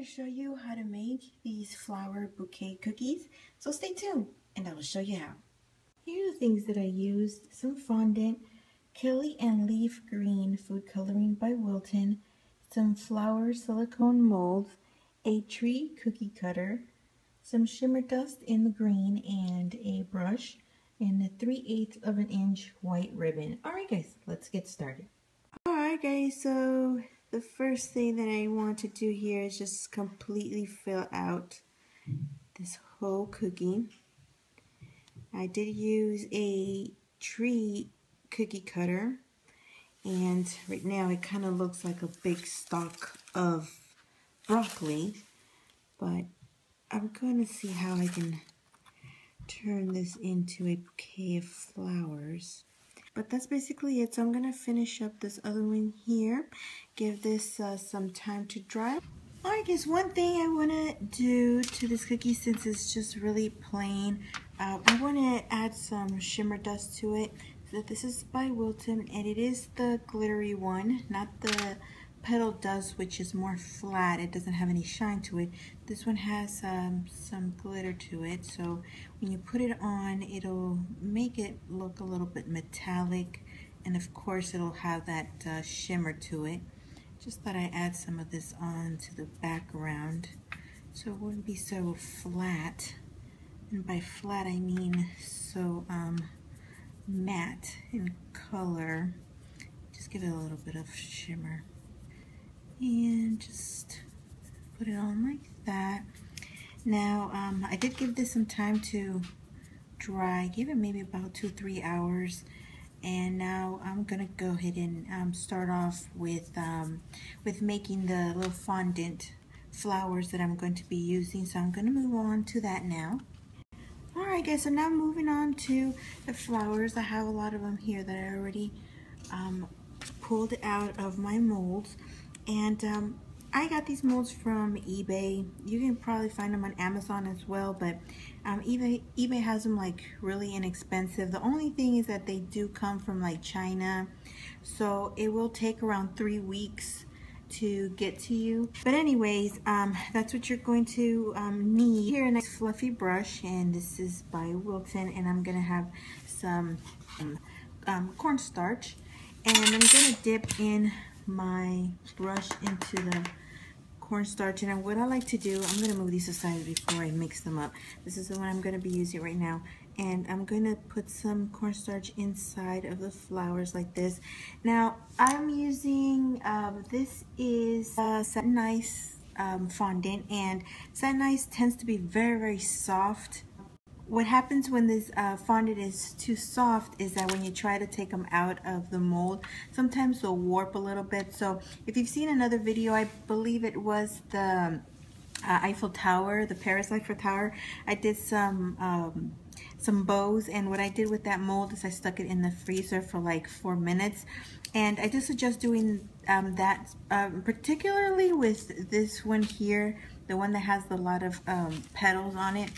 to show you how to make these flower bouquet cookies, so stay tuned and I will show you how. Here are the things that I used: some fondant, Kelly and Leaf Green food coloring by Wilton, some flower silicone molds, a tree cookie cutter, some shimmer dust in the green, and a brush, and a 3/8 of an inch white ribbon. Alright guys, let's get started. Alright guys, so the first thing that I want to do here is just completely fill out this whole cookie. I did use a tree cookie cutter, and right now it kind of looks like a big stalk of broccoli, but I'm going to see how I can turn this into a bouquet of flowers. But that's basically it. So I'm going to finish up this other one here. Give this some time to dry. Alright guys, one thing I want to do to this cookie, since it's just really plain, I want to add some shimmer dust to it. So this is by Wilton, and it is the glittery one, not the petal dust, which is more flat. It doesn't have any shine to it. This one has some glitter to it, so when you put it on, it'll make it look a little bit metallic, and of course it'll have that shimmer to it. Just thought I'd add some of this on to the background so it wouldn't be so flat, and by flat I mean so matte in color. Just give it a little bit of shimmer and just put it on like that. Now I did give this some time to dry, give it maybe about 2-3 hours, and now I'm gonna go ahead and start off with making the little fondant flowers that I'm going to be using. So I'm gonna move on to that now. Alright guys, so now moving on to the flowers. I have a lot of them here that I already pulled out of my molds, and I got these molds from eBay. You can probably find them on Amazon as well, but eBay has them like really inexpensive. The only thing is that they do come from like China, so it will take around 3 weeks to get to you. But anyways, that's what you're going to need. Here, a nice fluffy brush, and this is by Wilton, and I'm gonna have some cornstarch, and I'm gonna dip in my brush into the cornstarch. And what I like to do, I'm gonna move these aside before I mix them up. This is the one I'm gonna be using right now, and I'm gonna put some cornstarch inside of the flowers like this. Now I'm using this is Satin Ice fondant, and Satin Ice tends to be very soft. What happens when this fondant is too soft is that when you try to take them out of the mold, sometimes they'll warp a little bit. So if you've seen another video, I believe it was the Eiffel Tower, the Paris Eiffel Tower, I did some bows, and what I did with that mold is I stuck it in the freezer for like 4 minutes. And I do suggest doing that particularly with this one here, the one that has a lot of petals on it.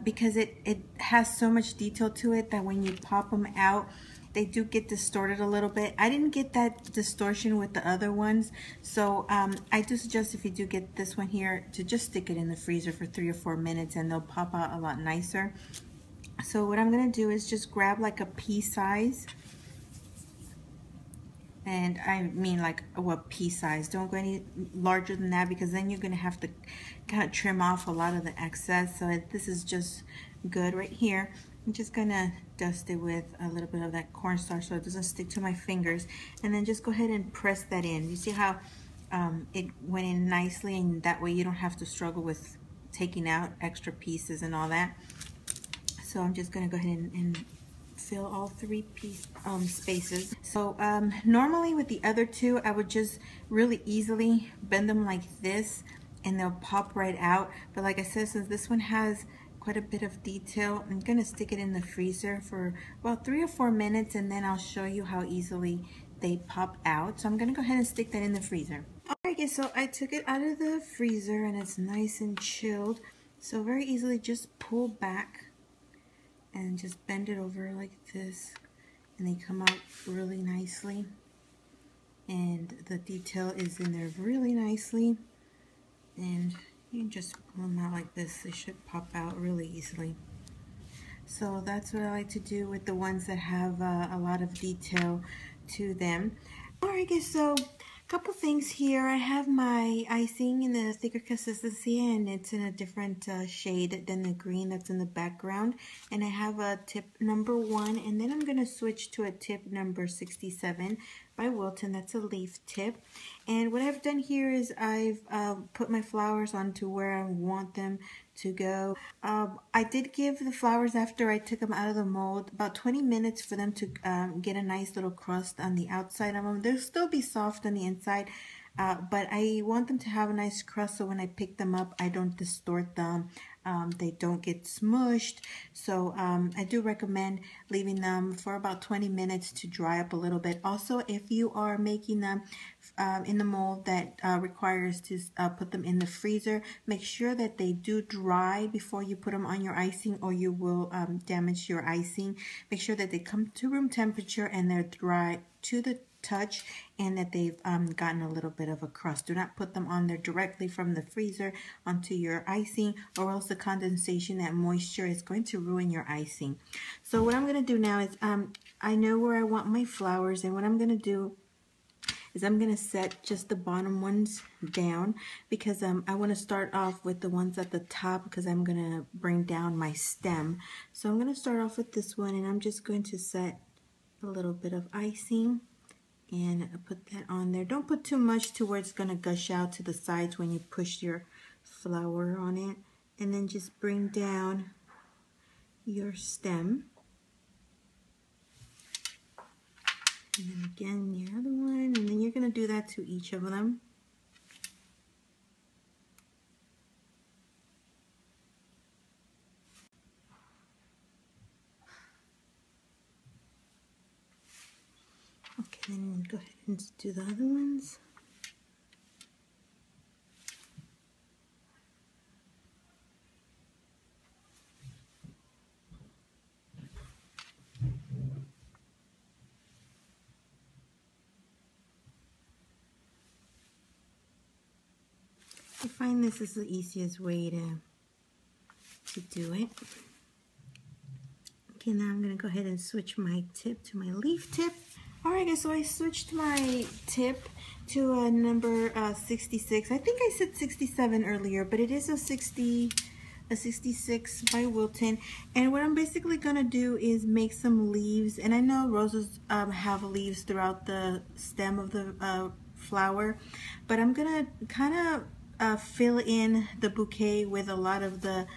Because it has so much detail to it that when you pop them out, they do get distorted a little bit. I didn't get that distortion with the other ones, so I do suggest, if you do get this one here, to just stick it in the freezer for 3 or 4 minutes, and they'll pop out a lot nicer. So what I'm gonna do is just grab like a pea size, and I mean like a pea size. Don't go any larger than that, because then you're gonna have to kind of trim off a lot of the excess. So this is just good right here. I'm just gonna dust it with a little bit of that cornstarch so it doesn't stick to my fingers, and then just go ahead and press that in. You see how it went in nicely, and that way you don't have to struggle with taking out extra pieces and all that. So I'm just gonna go ahead and fill all 3 spaces. So normally with the other two, I would just really easily bend them like this and they'll pop right out. But like I said, since this one has quite a bit of detail, I'm gonna stick it in the freezer for about 3 or 4 minutes, and then I'll show you how easily they pop out. So I'm gonna go ahead and stick that in the freezer. Alright guys, so I took it out of the freezer and it's nice and chilled. So very easily just pull back and just bend it over like this, and they come out really nicely, and the detail is in there really nicely. and you just pull them out like this. They should pop out really easily. So that's what I like to do with the ones that have a lot of detail to them. Alright guys, so a couple things here. I have my icing in the thicker consistency, and it's in a different shade than the green that's in the background. And I have a tip number 1, and then I'm going to switch to a tip number 67 by Wilton. That's a leaf tip. And what I've done here is I've put my flowers onto where I want them to go. I did give the flowers, after I took them out of the mold, about 20 minutes for them to get a nice little crust on the outside of them. They'll still be soft on the inside, but I want them to have a nice crust so when I pick them up, I don't distort them. They don't get smushed. So I do recommend leaving them for about 20 minutes to dry up a little bit. Also, if you are making them in the mold that requires to put them in the freezer, make sure that they do dry before you put them on your icing, or you will damage your icing. Make sure that they come to room temperature and they're dry to the touch, and that they've gotten a little bit of a crust. Do not put them on there directly from the freezer onto your icing, or else the condensation, that moisture, is going to ruin your icing. So what I'm going to do now is I know where I want my flowers, and what I'm going to do is I'm going to set just the bottom ones down, because I want to start off with the ones at the top, because I'm going to bring down my stem. So I'm going to start off with this one, and I'm just going to set a little bit of icing and put that on there. Don't put too much to where it's going to gush out to the sides when you push your flower on it. And then just bring down your stem. And then again your other one, and then you're going to do that to each of them. Okay, then go ahead and do the other ones. I find this is the easiest way to do it. Okay, now I'm going to go ahead and switch my tip to my leaf tip. Alright guys, so I switched my tip to number 66. I think I said 67 earlier, but it is a 66 by Wilton. And what I'm basically going to do is make some leaves. And I know roses have leaves throughout the stem of the flower, but I'm going to kind of fill in the bouquet with a lot of the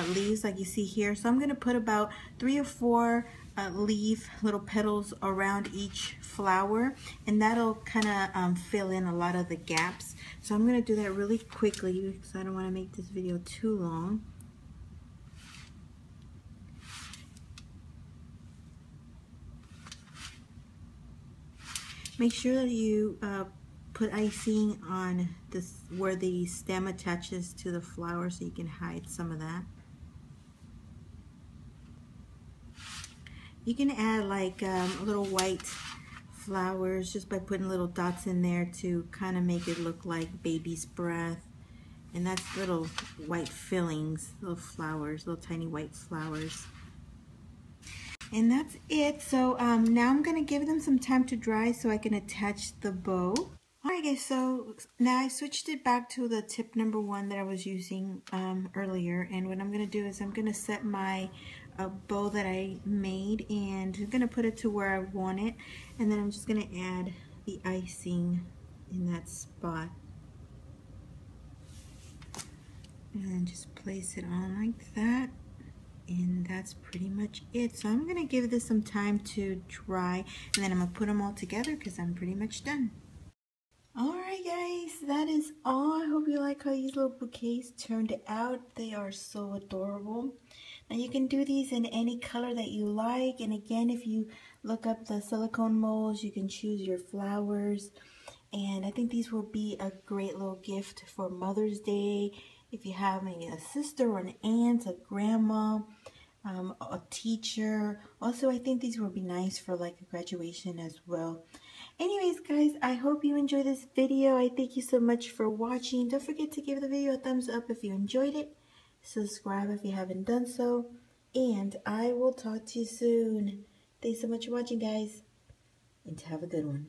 leaves like you see here. So I'm going to put about 3 or 4 leaf little petals around each flower, and that'll kind of fill in a lot of the gaps. So I'm going to do that really quickly because I don't want to make this video too long. Make sure that you put icing on this where the stem attaches to the flower, so you can hide some of that. You can add like little white flowers just by putting little dots in there to kind of make it look like baby's breath. And that's little white fillings, little flowers, little tiny white flowers. And that's it. So now I'm going to give them some time to dry so I can attach the bow. Alright guys, so now I switched it back to the tip number 1 that I was using earlier. And what I'm going to do is I'm going to set my bow that I made, and I'm going to put it to where I want it. And then I'm just going to add the icing in that spot. And just place it on like that. And that's pretty much it. So I'm going to give this some time to dry, and then I'm going to put them all together because I'm pretty much done. Alright guys, that is all. I hope you like how these little bouquets turned out. They are so adorable. Now you can do these in any color that you like. And again, if you look up the silicone molds, you can choose your flowers. And I think these will be a great little gift for Mother's Day. If you have maybe a sister or an aunt, a grandma, a teacher. Also, I think these will be nice for like a graduation as well. Anyways, guys, I hope you enjoyed this video. I thank you so much for watching. Don't forget to give the video a thumbs up if you enjoyed it. Subscribe if you haven't done so. And I will talk to you soon. Thanks so much for watching, guys. And have a good one.